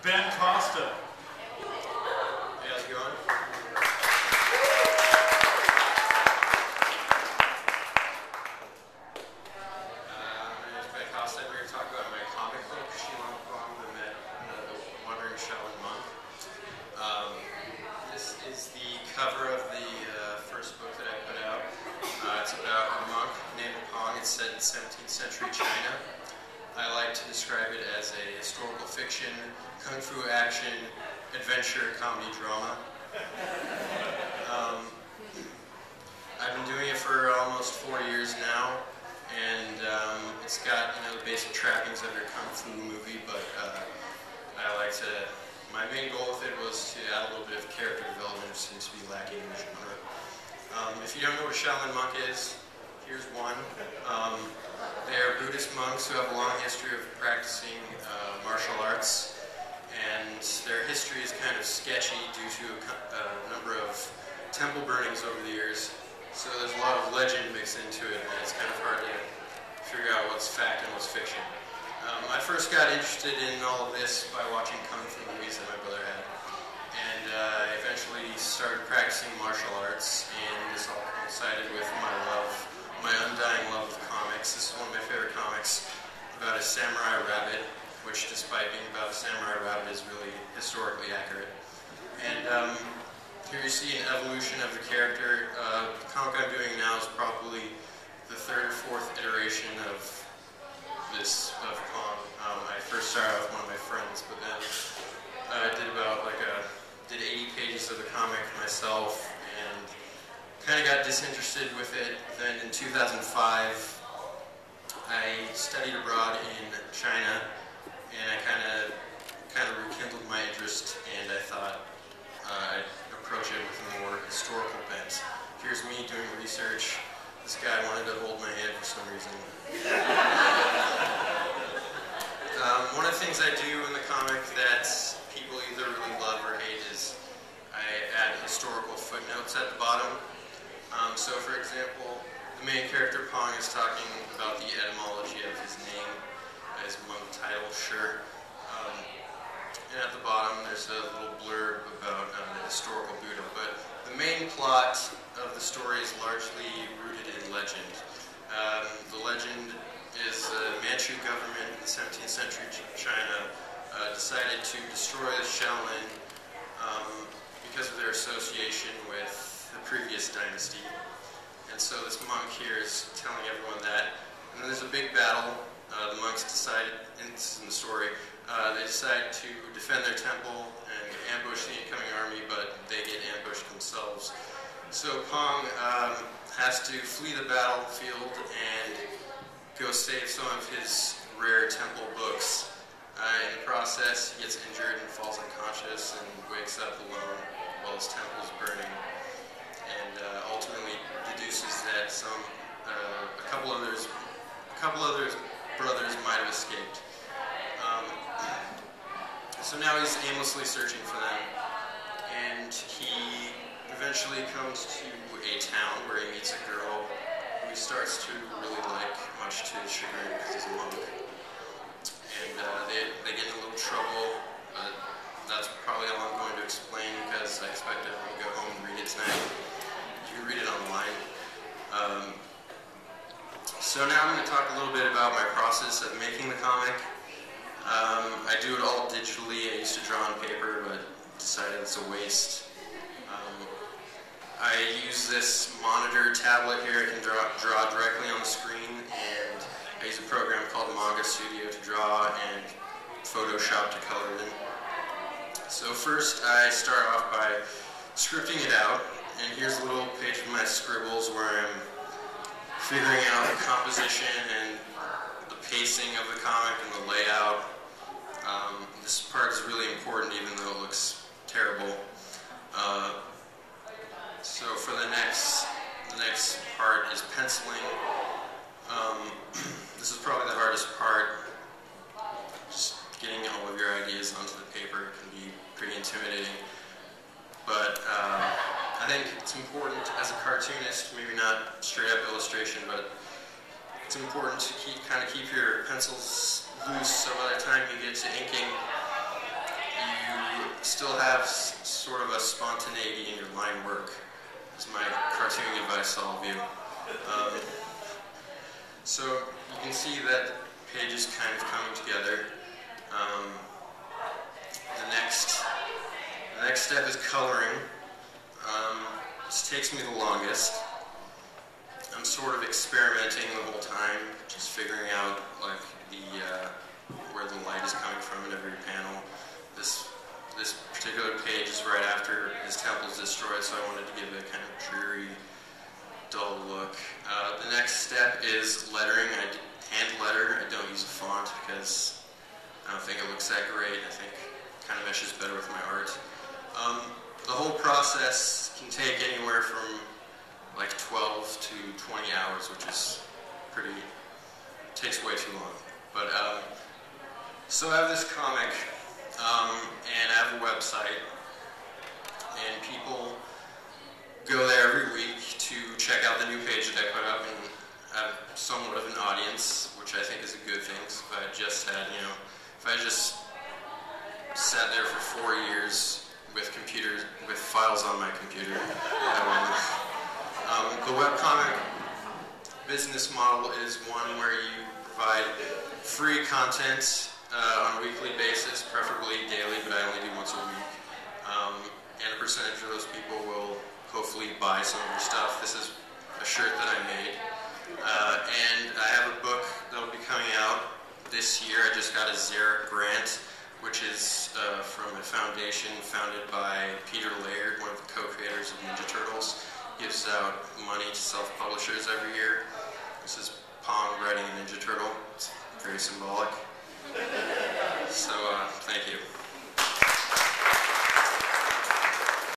Costa. Hey, how's it going? My name is Pecha Kucha. We're going to talk about my comic book, Shaolin, the Wandering Shaolin Monk. This is the cover of the first book that I put out. It's about a monk named Pong. It's set in 17th century China. I like to describe it as a historical fiction, kung fu action, adventure, comedy, drama. I've been doing it for almost 4 years now, and it's got the basic trappings of your kung fu movie, but my main goal with it was to add a little bit of character development, which seems to be lacking in the genre. If you don't know what Shaolin monk is, here's one. They are Buddhist monks who have a long history of practicing martial arts, and their history is kind of sketchy due to a number of temple burnings over the years. So there's a lot of legend mixed into it, and it's kind of hard to figure out what's fact and what's fiction. I first got interested in all of this by watching kung fu movies that my brother had, and I eventually started practicing martial arts, and this all coincided with my undying love of comics. This is one of my favorite comics about a samurai rabbit, which, despite being about a samurai rabbit, is really historically accurate. And here you see an evolution of the character. The comic I'm doing now is probably the third or fourth iteration of Pong. I first started out with one of my friends, but then I did 80 pages of the comic myself, and kind of got disinterested with it. Then in 2005, I studied abroad in China, and I kind of rekindled my interest, and I thought I'd approach it with a more historical bent. Here's me doing research. This guy wanted to hold my hand for some reason. One of the things I do in the comic that people either really love or hate is I add historical footnotes at the bottom. So for example, the main character Pong is talking about the etymology of his name, his monk title, sure. And at the bottom there's a little blurb about the historical Buddha. But the main plot of the story is largely rooted in legend. The legend is the Manchu government in 17th century China decided to destroy the Shaolin because of their association with the previous dynasty. And so this monk here is telling everyone that. And then there's a big battle. The monks decide, and this is in the story, they decide to defend their temple and ambush the incoming army, but they get ambushed themselves. So Pong has to flee the battlefield and go save some of his rare temple books. In the process, he gets injured and falls unconscious and wakes up alone while his temple is burning. And ultimately deduces that a couple others brothers might have escaped. So now he's aimlessly searching for them, and he eventually comes to a town where he meets a girl who he starts to really like, much to his chagrin because he's a monk. And they get in a little trouble, but that's probably all I'm going to explain because I expect everyone to go home and read it tonight. You can read it online. So now I'm going to talk a little bit about my process of making the comic. I do it all digitally. I used to draw on paper, but decided it's a waste. I use this monitor tablet here. I can draw directly on the screen, and I use a program called Manga Studio to draw and Photoshop to color it in. So first I start off by scripting it out, and here's a little page of my scribbles where I'm figuring out the composition and the pacing of the comic and the layout. This part is really important even though it looks terrible. So for the next part is penciling. This is probably the hardest part. Just getting all of your ideas onto the paper can be pretty intimidating. But I think it's important as a cartoonist, maybe not straight up illustration, but it's important to keep your pencils loose so by the time you get to inking, still have sort of a spontaneity in your line work. That's my cartoon advice to all of you. So you can see that the page is kind of coming together. The next step is coloring. This takes me the longest. I'm sort of experimenting the whole time, just figuring out like where the light is coming from in every panel. This particular page is right after his temple is destroyed, so I wanted to give it a kind of dreary, dull look. The next step is lettering. I hand letter. I don't use a font because I don't think it looks that great. I think it kind of meshes better with my art. The whole process can take anywhere from like 12 to 20 hours, which is takes way too long. But, so I have this comic, and I have a website, and people go there every week to check out the new page that I put up, and have somewhat of an audience, which I think is a good thing. So if I just had, if I just sat there for 4 years with files on my computer, the webcomic business model is one where you provide free content on a weekly basis, preferably daily, but I only do once a week. And a percentage of those people will hopefully buy some of your stuff. This is a shirt that I made. And I have a book that will be coming out this year. I just got a Xeric grant, which is from a foundation founded by Peter Laird, one of the co-creators of Ninja Turtles. Gives out money to self-publishers every year. This is Pong riding a Ninja Turtle. It's very symbolic. So, thank you.